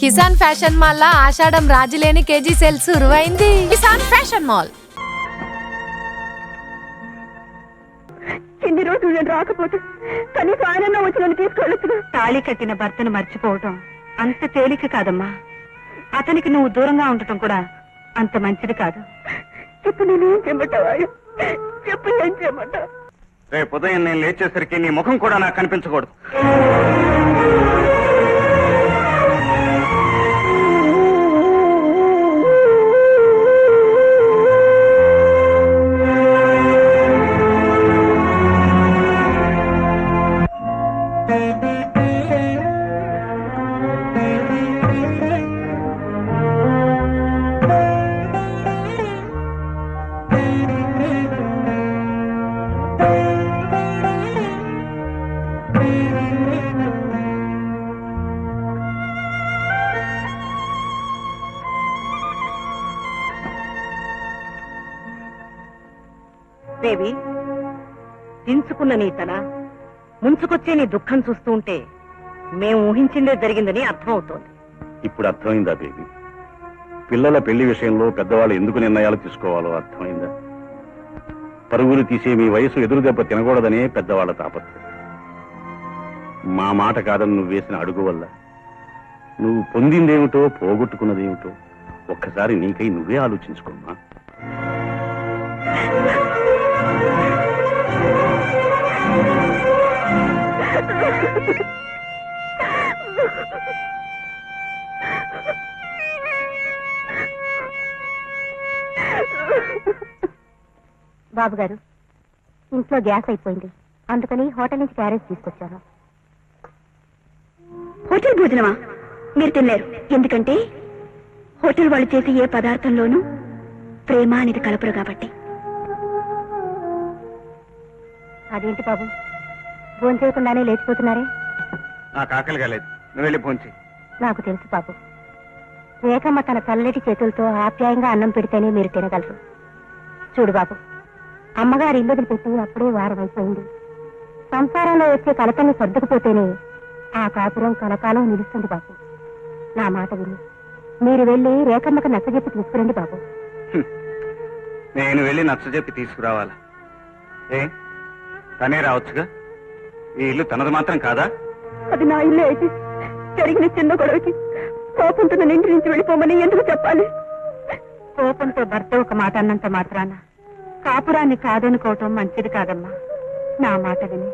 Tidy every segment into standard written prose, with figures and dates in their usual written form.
Kisan fashion mall లా ఆషాఢం రాజులేని కేజీ సేల్ సురువైంది. Kisan fashion mall. ఇన్ని రోజులు నేను రాకపోతే కనీసం ఆయన వచ్చి నన్ను తీసుకెళ్ళొచ్చుగా. తాళి కట్టిన భర్తను మర్చిపోవటం అంత తేలిక కాదమ్మా. అతనికి నువ్వు దూరంగా ఉండటం కూడా అంత మంచిది కాదు. చెప్పు, నేనేం చేయమంటావా? చెప్పు, ఏం చేయమంటావు? రేపు ఉదయం నేను లేచేసరికి నీ ముఖం కూడా నాకు కనిపించకూడదు. దేవి, దించుకున్న నీ తల ముంచుకొచ్చే నీ దుఃఖం చూస్తూ ఉంటే మేము ఊహించిందే జరిగిందని అర్థమవుతోంది. ఇప్పుడు అర్థమైందా బేబీ? పిల్లల పెళ్లి విషయంలో పెద్దవాళ్ళు ఎందుకు నిర్ణయాలు తీసుకోవాలో అర్థమైందా? పరుగులు తీసే మీ వయసు ఎదురు దెబ్బ తినకూడదనే పెద్దవాళ్ల తాపత్రయం. మా మాట కాదని నువ్వు వేసిన అడుగు వల్ల నువ్వు పొందిందేమిటో పోగొట్టుకున్నదేమిటో ఒక్కసారి నీకై నువ్వే ఆలోచించుకోమ్మా. బాబు గారు, ఇంట్లో గ్యాస్ అయిపోయింది, అందుకని హోటల్ నుంచి క్యారేజ్ తీసుకొచ్చాను. హోటల్ భోజనమా? మీరు తినలేరు. ఎందుకంటే హోటల్ వాళ్ళు చేసే ఏ పదార్థంలోనూ ప్రేమ అనేది కలపరు కాబట్టి. అదేంటి బాబు, భోజనం చేయకుండానే లేచిపోతున్నారే? నాకు ఆకలి కాలేదు, నువ్వు వెళ్ళి భోంచి. నాకు తెలుసు బాబు, రేఖమ్మ తన చల్లటి చేతులతో ఆప్యాయంగా అన్నం పెడితేనే మీరు తినగలరు. చూడు బాబు, అమ్మగారి ఇల్లు పెట్టి అప్పుడే వారం అయిపోయింది. సంసారంలో వచ్చే కలతల్ని సర్దుకుపోతేనే ఆ కాపురం కలకాలం నిలుస్తుంది బాబు. నా మాట విని మీరు వెళ్ళి రేఖమ్మకు నచ్చజెప్పి తీసుకురండి బాబు. నేను వెళ్ళి నచ్చజెప్పి తీసుకురావాలా? ఏ తనే రావచ్చుగా, ఈ ఇల్లు తనది మాత్రం కాదా? అది నా ఇల్లు అయితే జరిగిన చిన్న గొడవకి కోపంతో నన్ను ఇంటి నుంచి వెళ్ళిపోమని ఎందుకు చెప్పాలి? కోపంతో భర్త ఒక మాట అన్నంత మాత్రాన కాపురాన్ని కాదనుకోవటం మంచిది కాదమ్మా. నా మాట విని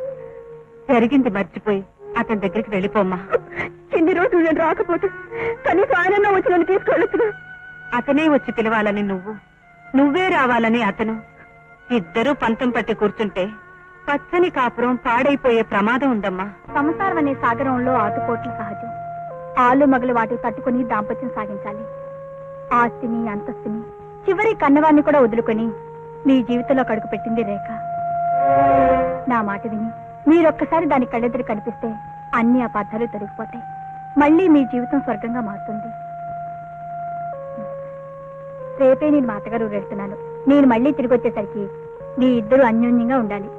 జరిగింది మర్చిపోయి అతని దగ్గరికి వెళ్ళిపోమ్మా. ఇన్ని రోజులు నేను రాకపోతే కనీసం ఆయన వచ్చి నన్ను తీసుకెళ్ళొచ్చుగా. అతనే వచ్చి పిలవాలని నువ్వే రావాలని అతను, ఇద్దరూ పంతం పట్టి కూర్చుంటే పచ్చని కాపురం పాడైపోయే ప్రమాదం ఉందమ్మా. సంసారం అనే సాగరంలో ఆటుపోట్లు సహజం. ఆలు మగలు వాటి తట్టుకుని దాంపత్యం సాగించాలి. ఆస్తిని అంతస్తుని చివరి కన్నవాన్ని కూడా వదులుకొని నీ జీవితంలో కడుగు పెట్టింది రేఖ. నా మాట విని మీరొక్కసారి దాని కళ్ళెదురు కనిపిస్తే అన్ని అపార్థాలు తొలగిపోతాయి. మళ్ళీ మీ జీవితం స్వర్గంగా మారుతుంది. రేపే నేను మా అత్తగారు వెళ్తున్నాను. నేను మళ్ళీ తిరిగి వచ్చేసరికి మీ ఇద్దరు అన్యోన్యంగా ఉండాలి.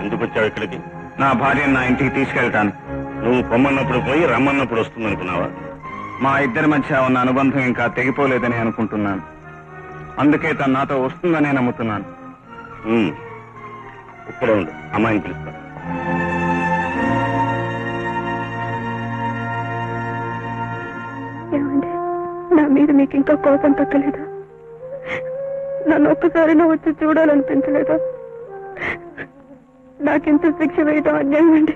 ఎందుకు వచ్చావు ఇక్కడికి? నా భార్యను నా ఇంటికి తీసుకెళ్తాను. నువ్వు పొమ్మన్నప్పుడు పోయి రమ్మన్నప్పుడు వస్తుందనుకున్నావా? మా ఇద్దరి మధ్య ఉన్న అనుబంధం ఇంకా తెగిపోలేదని అనుకుంటున్నాను. అందుకే తను నాతో వస్తుందనే నమ్ముతున్నాను. ఇక్కడే ఉండు, అమ్మాయిని పిలుస్తా. ఏమండి, నా మీద మీకు ఇంకా కోపం తగ్గలేదా? నన్ను ఒక్కసారైనా వచ్చి చూడాలనిపించలేదా? నాకెంత శిక్ష వేయడం అన్యాయం అండి.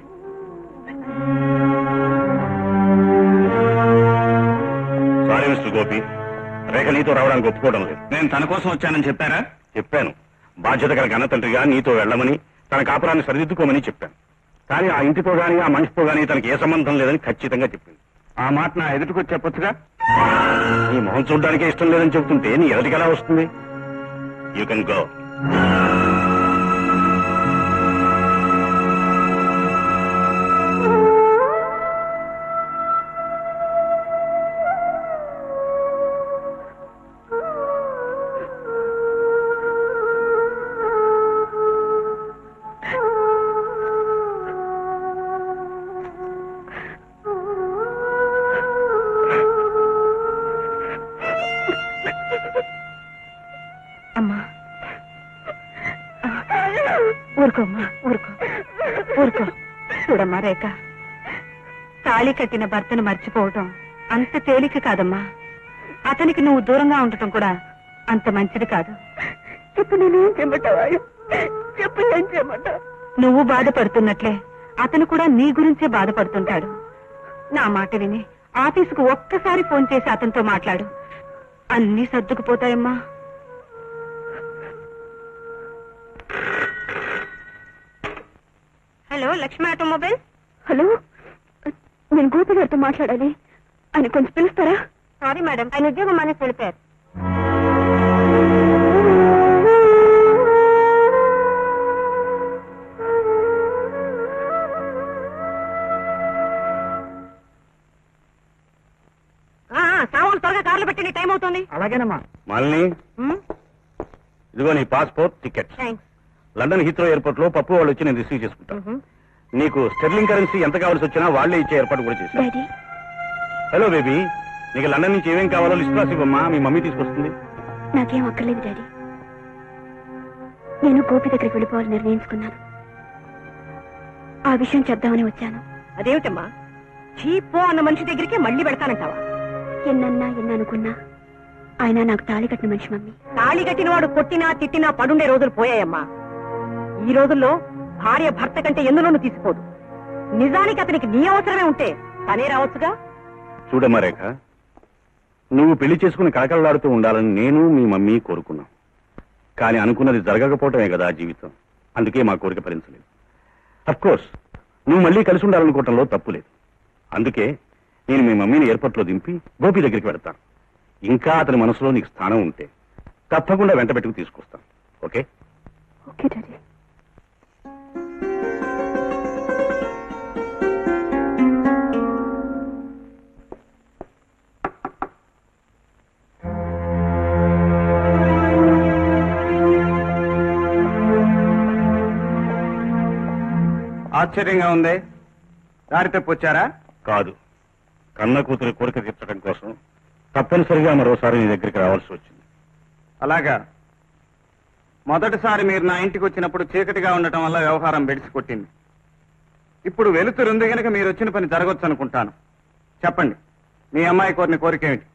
సారీ మిస్టర్ గోపి, రేఖ నీతో రావడానికి ఒప్పుకోవడం లేదు. నేను తన కోసం వచ్చానని చెప్పారా? చెప్పాను. బాధ్యత గల గణతండ్రిగా నీతో వెళ్ళమని, తన కాపురాన్ని సరిదిద్దుకోమని చెప్పాను. కానీ ఆ ఇంటితో గానీ ఆ మనిషితో గానీ తనకి ఏ సంబంధం లేదని ఖచ్చితంగా చెప్పింది. ఆ మాట నా ఎదుటికొచ్చి చెప్పొచ్చుగా. నీ మొహం చూడడానికే ఇష్టం లేదని చెబుతుంటే నీ ఎదుటికి ఎలా వస్తుంది? You can go. అమ్మా ఊరుకోమ్మా, ఊరుకో ఊరుకో. చూడమ్మా రేఖ, తాళి కట్టిన భర్తను మర్చిపోవటం అంత తేలిక కాదమ్మా. అతనికి నువ్వు దూరంగా ఉండటం కూడా అంత మంచిది కాదు. చెప్పు, నేనేం చేయమంటావా? చెప్పు, ఏం చేయమంటావు? నువ్వు బాధపడుతున్నట్లే అతను కూడా నీ గురించే బాధపడుతుంటాడు. నా మాట విని ఆఫీసుకు ఒక్కసారి ఫోన్ చేసి అతనితో మాట్లాడు, అన్నీ సర్దుకుపోతాయమ్మా. Hello, Lakshmi automobile. హలో, నేను గోపి గారితో మాట్లాడాలి. ఆయన కొంచెం పిలుస్తారా? సారీ మేడం, ఆయన ఉద్యోగం మానేసి వెళ్ళిపోయారు. సామాన్లు త్వరగా కార్లు పెట్టి, టైం అవుతుంది. అలాగేనమ్మా. మాలిని, ఇదిగో నీ passport, ticket. Thanks. London Heathrow airport లో పప్పు వాళ్ళు వచ్చి నేను రిసీవ్ చేసుకుంటాను. నీకు స్టెర్లింగ్ కరెన్సీ ఎంత కావాల్సి వచ్చినా వాళ్లే ఇచ్చే ఏర్పాటు కూడా చేశాను. డాడీ, హలో బేబీ, నీకు లండన్ నుంచి ఏమేం కావాలో లిస్ట్ రాసి ఇవ్వమ్మా, మీ మమ్మీ తీసుకొస్తుంది. నాకేం అక్కర్లేదు డాడీ. నేను గోపి దగ్గరికి వెళ్ళిపోవాలని నిర్ణయించుకున్నాను. ఆ విషయం చెప్దామని వచ్చాను. అదేమిటమ్మా, చీపో అన్న మనిషి దగ్గరికి మళ్ళీ పెడతానంటావా? ఎన్నన్నా ఎన్ననుకున్నా ఆయన నాకు తాళి కట్టిన మనిషి మమ్మీ. తాళి కట్టిన వాడు కొట్టినా తిట్టినా పడుండే రోజులు పోయాయమ్మా. ఈ రోజుల్లో భార్య భర్త కంటే ఎందులోనూ తీసిపోదు. నిజానికి అతనికి నీ అవసరమే ఉంటే తనే రావచ్చుగా. చూడమ్మా రేఖ, నువ్వు పెళ్లి చేసుకుని కళకళలాడుతూ ఉండాలని నేను మీ మమ్మీ కోరుకున్నాం. కానీ అనుకున్నది జరగకపోవటమే కదా జీవితం. అందుకే మా కోరిక భరించలేదు. అఫ్కోర్స్ నువ్వు మళ్ళీ కలిసి ఉండాలనుకోవటంలో తప్పు లేదు. అందుకే నేను మీ మమ్మీని ఎయిర్పోర్ట్లో దింపి గోపి దగ్గరికి వెళ్తాను. ఇంకా అతని మనసులో నీకు స్థానం ఉంటే తప్పకుండా వెంట పెట్టుకు తీసుకొస్తాను. ఓకే? Okay daddy. ఆశ్చర్యంగా ఉంది. దారి తప్పొచ్చారా? కాదు, కన్న కూతురి కోరిక తీర్చడం కోసం తప్పనిసరిగా మరోసారి నీ దగ్గరికి రావాల్సి వచ్చింది. అలాగా. మొదటిసారి మీరు నా ఇంటికి వచ్చినప్పుడు చీకటిగా ఉండటం వల్ల వ్యవహారం బెడిసి కొట్టింది. ఇప్పుడు వెలుతురుంది గనక మీరు వచ్చిన పని జరగొచ్చు అనుకుంటాను. చెప్పండి, మీ అమ్మాయి కోరిన కోరిక ఏమిటి?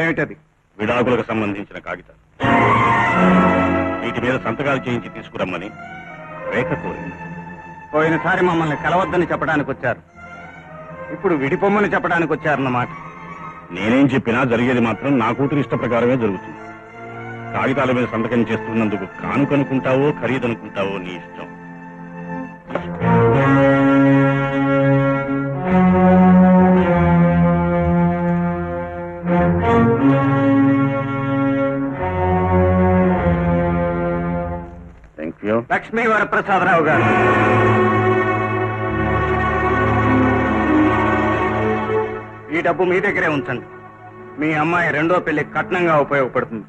ఏమిటది? విడాకులకు సంబంధించిన కాగితాలు. వీటి మీద సంతకాలు చేయించి తీసుకురమ్మని రేఖ కోరింది. పోయినసారి మమ్మల్ని కలవద్దని చెప్పడానికి వచ్చారు, ఇప్పుడు విడిపొమ్మని చెప్పడానికి వచ్చారన్నమాట. నేనేం చెప్పినా జరిగేది మాత్రం నా కూతురు ఇష్ట ప్రకారమే జరుగుతుంది. కాగితాల మీద సంతకం చేస్తున్నందుకు కానుకనుకుంటావో ఖరీదనుకుంటావో నీ ఇష్టం. Thank you. లక్ష్మీ వరప్రసాదరావు గారు, ఈ డబ్బు మీ దగ్గరే ఉంచండి. మీ అమ్మాయి రెండో పెళ్లి కట్నంగా ఉపయోగపడుతుంది.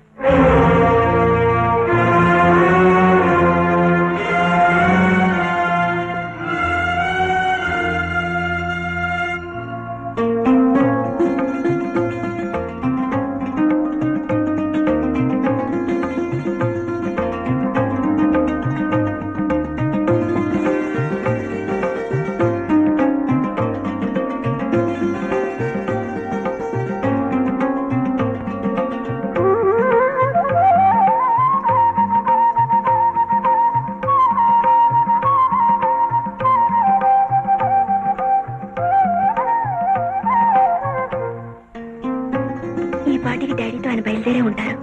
ఈ పాటికి డాడీతో ఆయన బయలుదేరే ఉంటారు.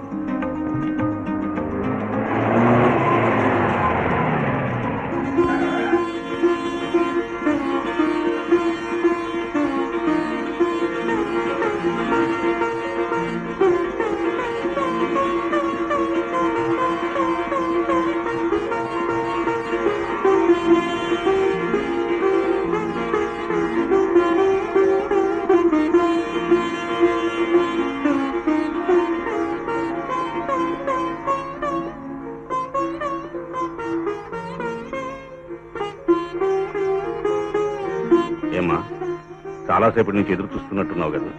చాలాసేపటి నుంచి ఎదురు చూస్తున్నట్టున్నావు కదా.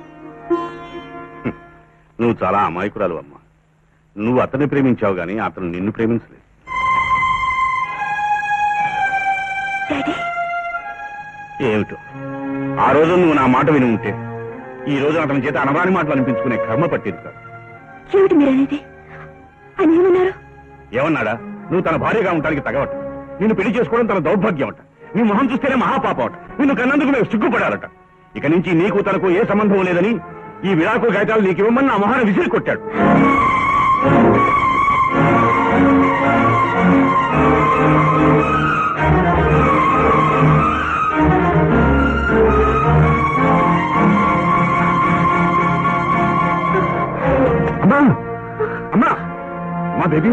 నువ్వు చాలా అమాయకురాలు అమ్మా. నువ్వు అతన్ని ప్రేమించావు గాని అతను నిన్ను ప్రేమించలేదు. ఏమిటో ఆ రోజు నువ్వు నా మాట విని ఉంటే ఈ రోజు అతని చేత అనరాని మాటలు అనిపించుకునే కర్మ పట్టింది కాదు. ఏమిటి మీరనేది? ఆయన ఏమన్నారు? ఏమన్నాడా? నువ్వు తన భార్యగా ఉండడానికి తగవట, నిన్ను పెళ్లి చేసుకోవడం తన దౌర్భాగ్యం అట, నీ మొహం చూస్తేనే మహాపాపం అట, నిన్ను కన్నందుకు మేము సిగ్గుపడాలట. ఇక నుంచి నీకు తనకు ఏ సంబంధం లేదని ఈ విడాకు కాగితాలు నీకు ఇవ్వమని నా మొహాన్ని విసిరి కొట్టాడు. అమ్మా అమ్మా మా బేబీ